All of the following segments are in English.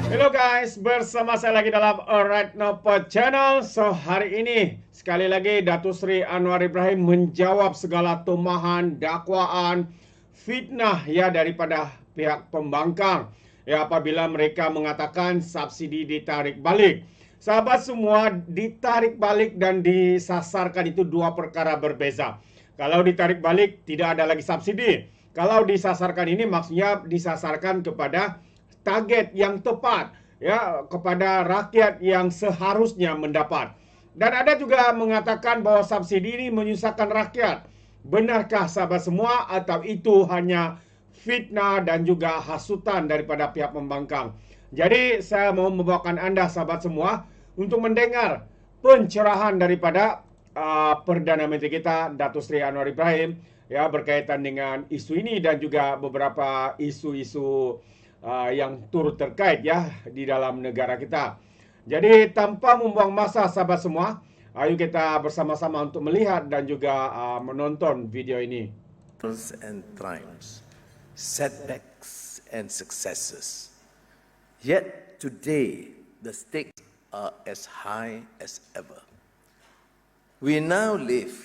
Hello guys, bersama saya lagi dalam ORAITNOPO channel. So hari ini sekali lagi Datuk Seri Anwar Ibrahim menjawab segala tumahan, dakwaan, fitnah ya daripada pihak pembangkang. Ya apabila mereka mengatakan subsidi ditarik balik. Sahabat semua, ditarik balik dan disasarkan itu dua perkara berbeza. Kalau ditarik balik tidak ada lagi subsidi. Kalau disasarkan ini maksudnya disasarkan kepada target yang tepat ya kepada rakyat yang seharusnya mendapat. Dan ada juga mengatakan bahwa subsidi ini menyusahkan rakyat. Benarkah sahabat semua atau itu hanya fitnah dan juga hasutan daripada pihak pembangkang? Jadi saya mau membawakan anda sahabat semua untuk mendengar pencerahan daripada Perdana Menteri kita Datuk Seri Anwar Ibrahim ya berkaitan dengan isu ini dan juga beberapa isu-isu yang turut terkait ya di dalam negara kita. Jadi tanpa membuang masa sahabat semua, ayo kita bersama-sama untuk melihat dan juga menonton video ini. And triumphs, setbacks and successes. Yet today the stakes are as high as ever. We now live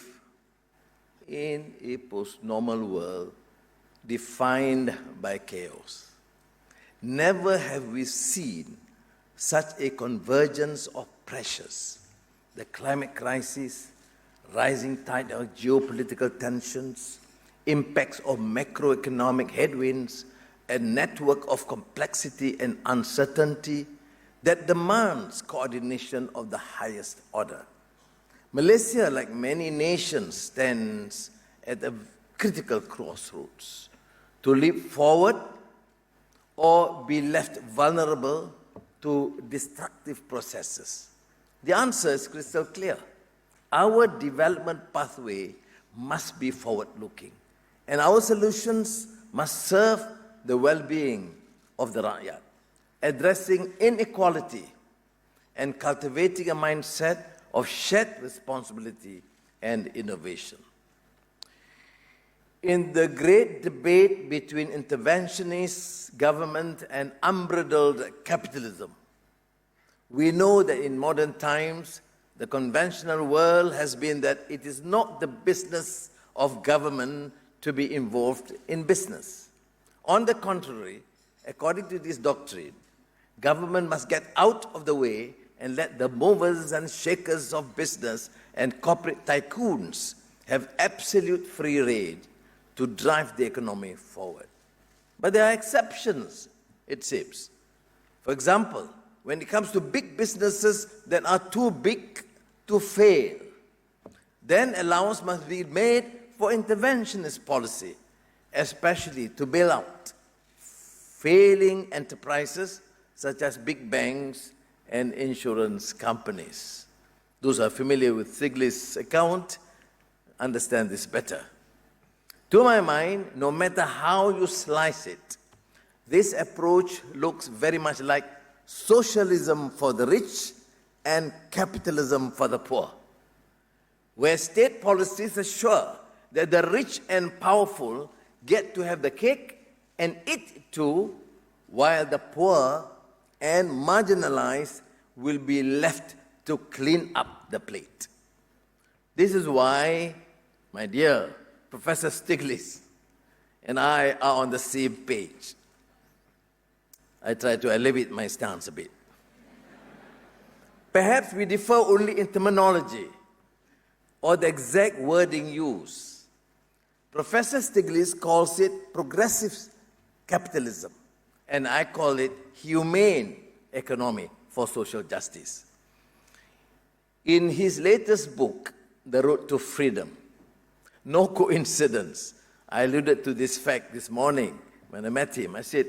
in a post-normal world defined by chaos. Never have we seen such a convergence of pressures. The climate crisis, rising tide of geopolitical tensions, impacts of macroeconomic headwinds, a network of complexity and uncertainty that demands coordination of the highest order. Malaysia, like many nations, stands at a critical crossroads. To leap forward or be left vulnerable to destructive processes? The answer is crystal clear. Our development pathway must be forward-looking, and our solutions must serve the well-being of the rakyat, addressing inequality and cultivating a mindset of shared responsibility and innovation. In the great debate between interventionist government and unbridled capitalism, we know that in modern times, the conventional world has been that it is not the business of government to be involved in business. On the contrary, according to this doctrine, government must get out of the way and let the movers and shakers of business and corporate tycoons have absolute free rein to drive the economy forward. But there are exceptions, it seems. For example, when it comes to big businesses that are too big to fail, then allowance must be made for interventionist policy, especially to bail out failing enterprises such as big banks and insurance companies. Those who are familiar with Stiglitz' account understand this better. To my mind, no matter how you slice it, this approach looks very much like socialism for the rich and capitalism for the poor, where state policies assure that the rich and powerful get to have the cake and eat it too, while the poor and marginalized will be left to clean up the plate. This is why, my dear Professor Stiglitz and I are on the same page. I try to elevate my stance a bit. Perhaps we differ only in terminology or the exact wording used. Professor Stiglitz calls it progressive capitalism, and I call it humane economy for social justice. In his latest book, The Road to Freedom, no coincidence, I alluded to this fact this morning when I met him. I said,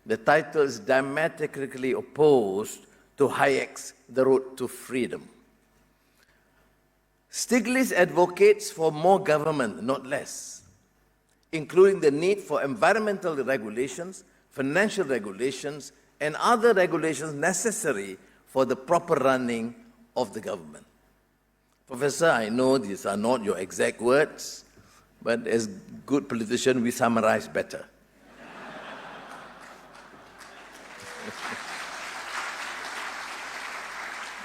the title is diametrically opposed to Hayek's The Road to Freedom. Stiglitz advocates for more government, not less, including the need for environmental regulations, financial regulations, and other regulations necessary for the proper running of the government. Professor, I know these are not your exact words, but as good politicians, we summarize better.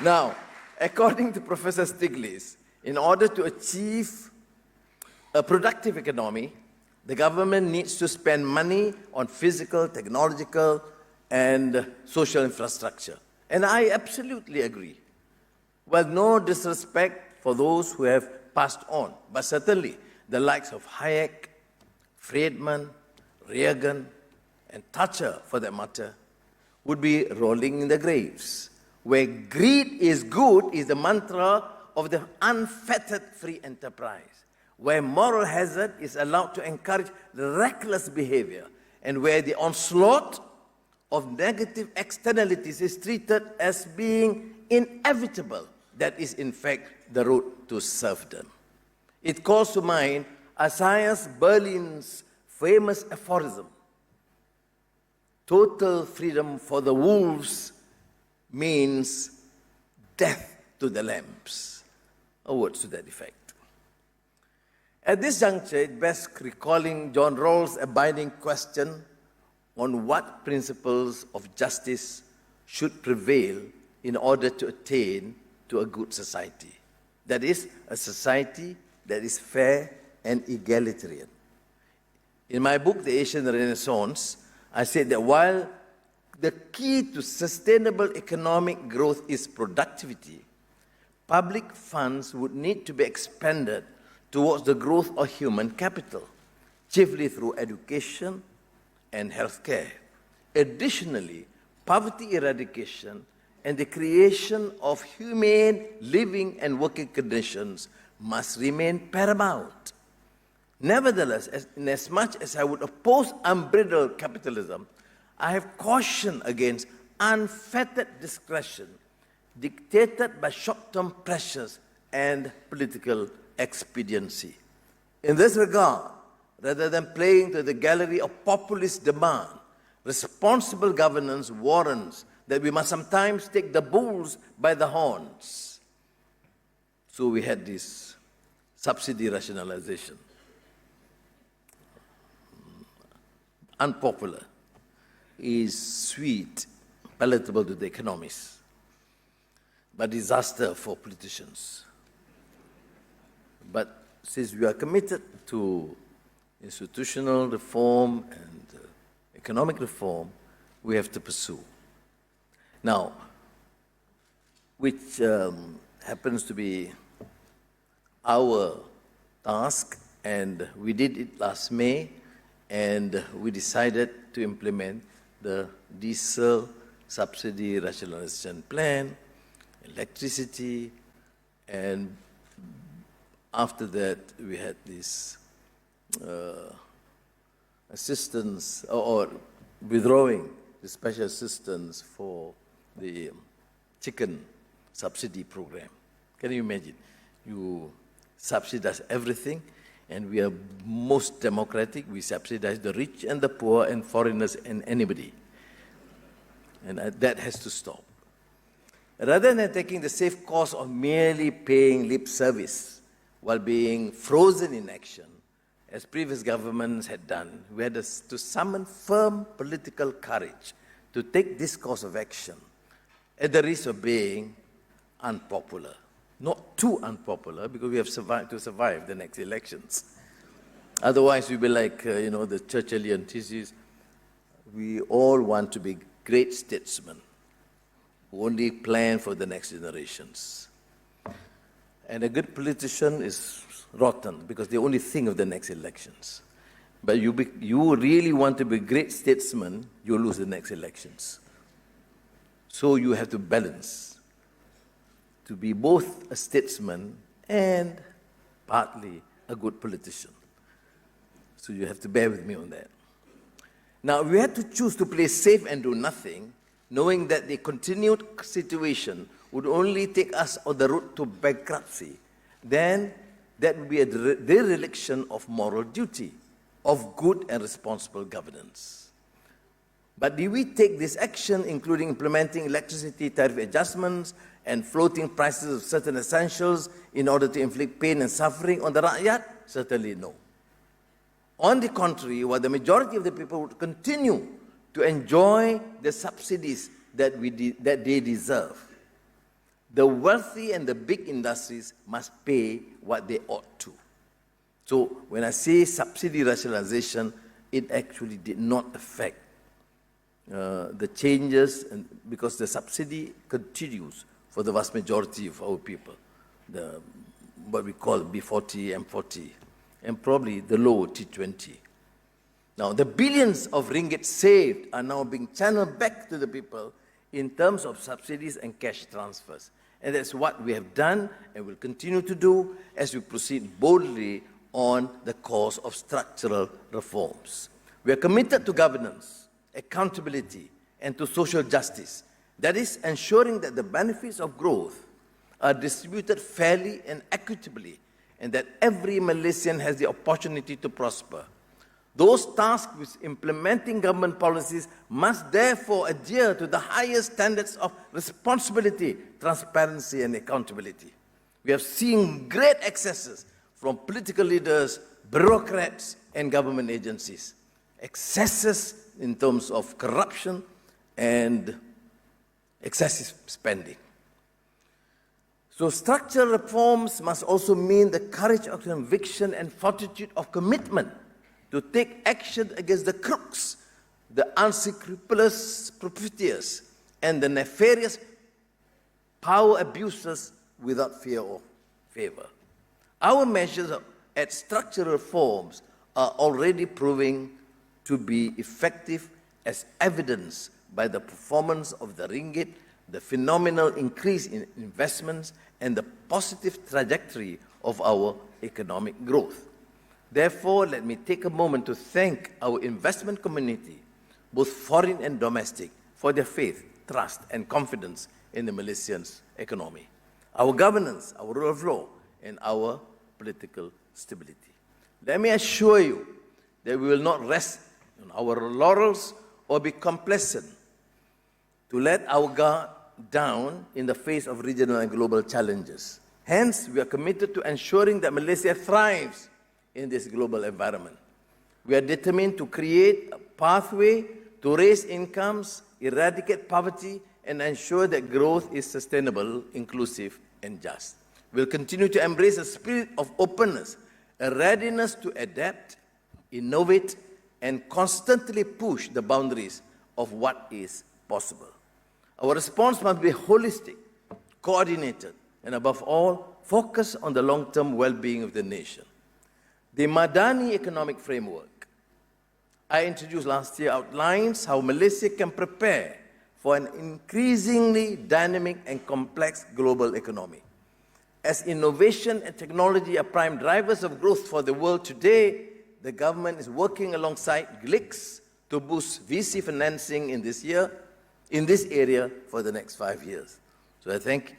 Now, according to Professor Stiglitz, in order to achieve a productive economy, the government needs to spend money on physical, technological, and social infrastructure. And I absolutely agree. Well, no disrespect for those who have passed on, but certainly the likes of Hayek, Friedman, Reagan, and Thatcher, for that matter, would be rolling in the graves. Where greed is good is the mantra of the unfettered free enterprise. Where moral hazard is allowed to encourage reckless behavior, and where the onslaught of negative externalities is treated as being inevitable, that is in fact the road to serfdom. It calls to mind Isaiah Berlin's famous aphorism, total freedom for the wolves means death to the lambs, or words to that effect. At this juncture, it bears recalling John Rawls' abiding question on what principles of justice should prevail in order to attain to a good society. That is, a society that is fair and egalitarian. In my book, The Asian Renaissance, I said that while the key to sustainable economic growth is productivity, public funds would need to be expended towards the growth of human capital, chiefly through education and healthcare. Additionally, poverty eradication and the creation of humane living and working conditions must remain paramount. Nevertheless, inasmuch as I would oppose unbridled capitalism, I have cautioned against unfettered discretion dictated by short-term pressures and political expediency. In this regard, rather than playing to the gallery of populist demand, responsible governance warrants that we must sometimes take the bulls by the horns. So we had this subsidy rationalization. Unpopular is sweet, palatable to the economists, but disaster for politicians. But since we are committed to institutional reform and economic reform, we have to pursue. Now, which happens to be our task, and we did it last May, and we decided to implement the diesel subsidy rationalization plan, electricity, and after that we had this assistance or withdrawing the special assistance for the chicken subsidy program. Can you imagine? You subsidize everything, and we are most democratic. We subsidize the rich and the poor and foreigners and anybody. And that has to stop. Rather than taking the safe course of merely paying lip service while being frozen in action, as previous governments had done, we had to summon firm political courage to take this course of action at the risk of being unpopular. Not too unpopular, because we have to survive the next elections. Otherwise, we'll be like, the Churchillian thesis, we all want to be great statesmen who only plan for the next generations. And a good politician is rotten, because they only think of the next elections. But you really want to be a great statesman, you'll lose the next elections. So you have to balance, to be both a statesman and partly a good politician. So you have to bear with me on that. Now, we had to choose to play safe and do nothing, knowing that the continued situation would only take us on the road to bankruptcy. Then that would be a dereliction of moral duty, of good and responsible governance. But did we take this action, including implementing electricity tariff adjustments and floating prices of certain essentials in order to inflict pain and suffering on the Rakyat? Certainly no. On the contrary, while the majority of the people would continue to enjoy the subsidies that they deserve, the wealthy and the big industries must pay what they ought to. So when I say subsidy rationalization, it actually did not affect the changes, because the subsidy continues for the vast majority of our people, what we call B40, M40, and probably the low T20. Now, the billions of ringgit saved are now being channeled back to the people in terms of subsidies and cash transfers. And that's what we have done and will continue to do as we proceed boldly on the course of structural reforms. We are committed to governance, accountability, and to social justice. That is, ensuring that the benefits of growth are distributed fairly and equitably, and that every Malaysian has the opportunity to prosper. Those tasked with implementing government policies must therefore adhere to the highest standards of responsibility, transparency, and accountability. We have seen great excesses from political leaders, bureaucrats, and government agencies. Excesses in terms of corruption and excessive spending. So structural reforms must also mean the courage of conviction and fortitude of commitment to take action against the crooks, the unscrupulous profiteers, and the nefarious power abusers without fear or favor. Our measures at structural reforms are already proving to be effective, as evidenced by the performance of the ringgit, the phenomenal increase in investments, and the positive trajectory of our economic growth. Therefore, let me take a moment to thank our investment community, both foreign and domestic, for their faith, trust, and confidence in the Malaysian economy, our governance, our rule of law, and our political stability. Let me assure you that we will not rest on our laurels or be complacent to let our guard down in the face of regional and global challenges. Hence, we are committed to ensuring that Malaysia thrives in this global environment. We are determined to create a pathway to raise incomes, eradicate poverty, and ensure that growth is sustainable, inclusive, and just. We'll continue to embrace a spirit of openness, a readiness to adapt, innovate, and constantly push the boundaries of what is possible. Our response must be holistic, coordinated, and above all, focused on the long-term well-being of the nation. The Madani Economic Framework I introduced last year outlines how Malaysia can prepare for an increasingly dynamic and complex global economy. As innovation and technology are prime drivers of growth for the world today, the government is working alongside GLICs to boost VC financing in this area for the next 5 years. So I thank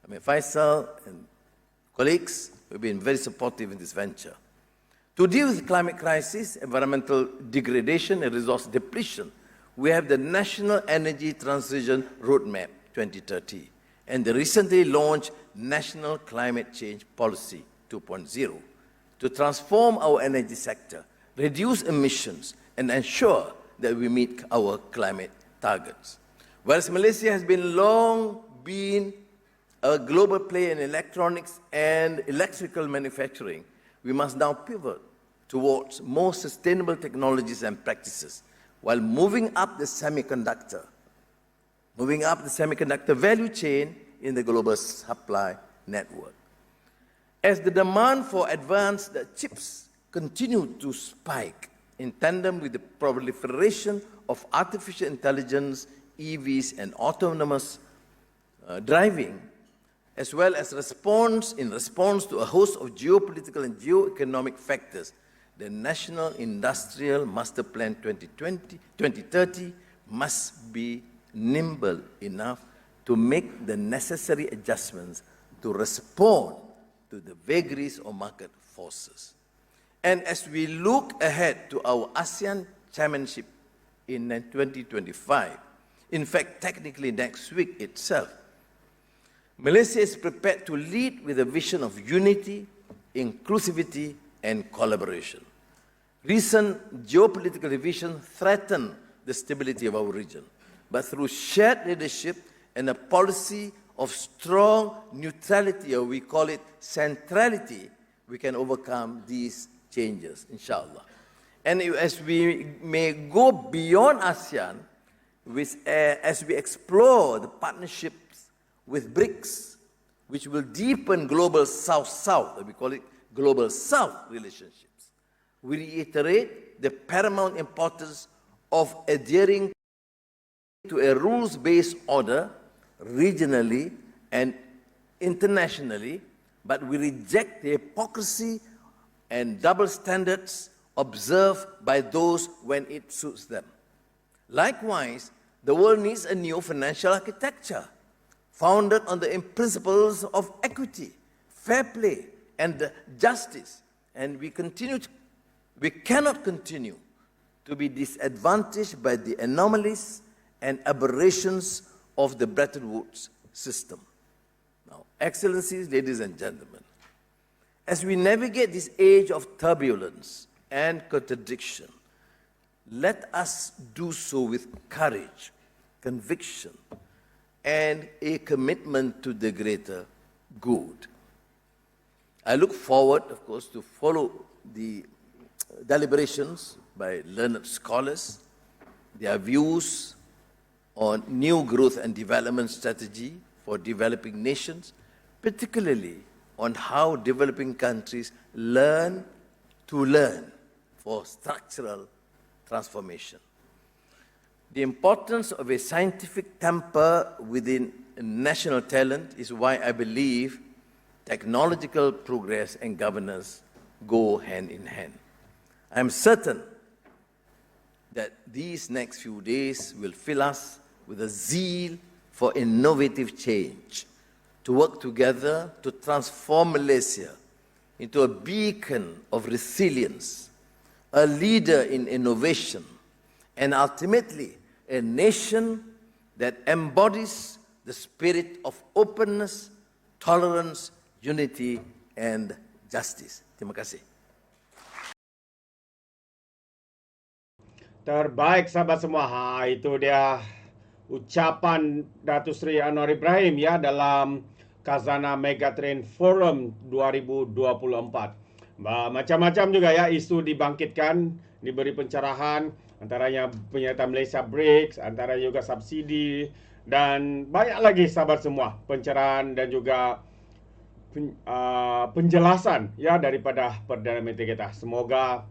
Faisal and colleagues who have been very supportive in this venture. To deal with the climate crisis, environmental degradation, and resource depletion, we have the National Energy Transition Roadmap 2030 and the recently launched National Climate Change Policy 2.0 to transform our energy sector, reduce emissions, and ensure that we meet our climate targets. Whereas Malaysia has long been a global player in electronics and electrical manufacturing, we must now pivot towards more sustainable technologies and practices while moving up the semiconductor value chain in the global supply network. As the demand for advanced chips continue to spike in tandem with the proliferation of artificial intelligence, EVs, and autonomous driving, as well as in response to a host of geopolitical and geoeconomic factors, the National Industrial Master Plan 2030 must be nimble enough to make the necessary adjustments to respond to the vagaries of market forces. And as we look ahead to our ASEAN chairmanship in 2025, in fact, technically next week itself, Malaysia is prepared to lead with a vision of unity, inclusivity, and collaboration. Recent geopolitical divisions threaten the stability of our region, but through shared leadership and a policy of strong neutrality, or we call it centrality, we can overcome these changes, inshallah. And as we may go beyond ASEAN, as we explore the partnerships with BRICS, which will deepen global South-South, we call it global South relationships, we reiterate the paramount importance of adhering to a rules-based order regionally and internationally, but we reject the hypocrisy and double standards observed by those when it suits them. Likewise, the world needs a new financial architecture founded on the principles of equity, fair play, and justice. And we cannot continue to be disadvantaged by the anomalies and aberrations of the Bretton Woods system. Now, Excellencies, ladies and gentlemen, as we navigate this age of turbulence and contradiction, let us do so with courage, conviction, and a commitment to the greater good. I look forward, of course, to follow the deliberations by learned scholars, their views on new growth and development strategy for developing nations, particularly on how developing countries learn to learn for structural transformation. The importance of a scientific temper within national talent is why I believe technological progress and governance go hand in hand. I am certain that these next few days will fill us with a zeal for innovative change, to work together to transform Malaysia into a beacon of resilience, a leader in innovation, and ultimately a nation that embodies the spirit of openness, tolerance, unity, and justice. Terima kasih. Terbaik sahabat semua. Itu dia ucapan Datuk Seri Anwar Ibrahim ya dalam Kazanahmegatrendforum 2024. Macam-macam juga ya isu dibangkitkan, diberi pencerahan, antaranya penyertaan Malaysia BRICS, antara juga subsidi, dan banyak lagi sahabat semua pencerahan dan juga penjelasan ya daripada Perdana Menteri kita. Semoga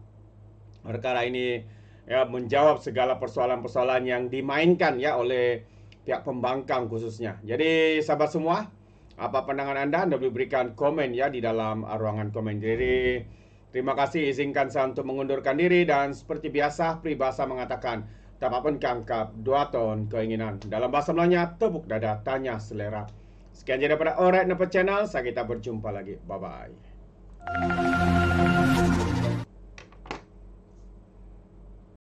perkara ini ya menjawab segala persoalan-persoalan yang dimainkan ya oleh pihak pembangkang khususnya. Jadi sahabat semua, apa pandangan Anda boleh berikan komen ya di dalam ruangan komen. Jadi terima kasih, izinkan saya untuk mengundurkan diri, dan seperti biasa peribahasa mengatakan tapak pengkangkap 2 ton keinginan. Dalam bahasa Melayanya, tepuk dada tanya selera. Sekian je daripada ORAITNOPO channel, saya kita berjumpa lagi. Bye bye.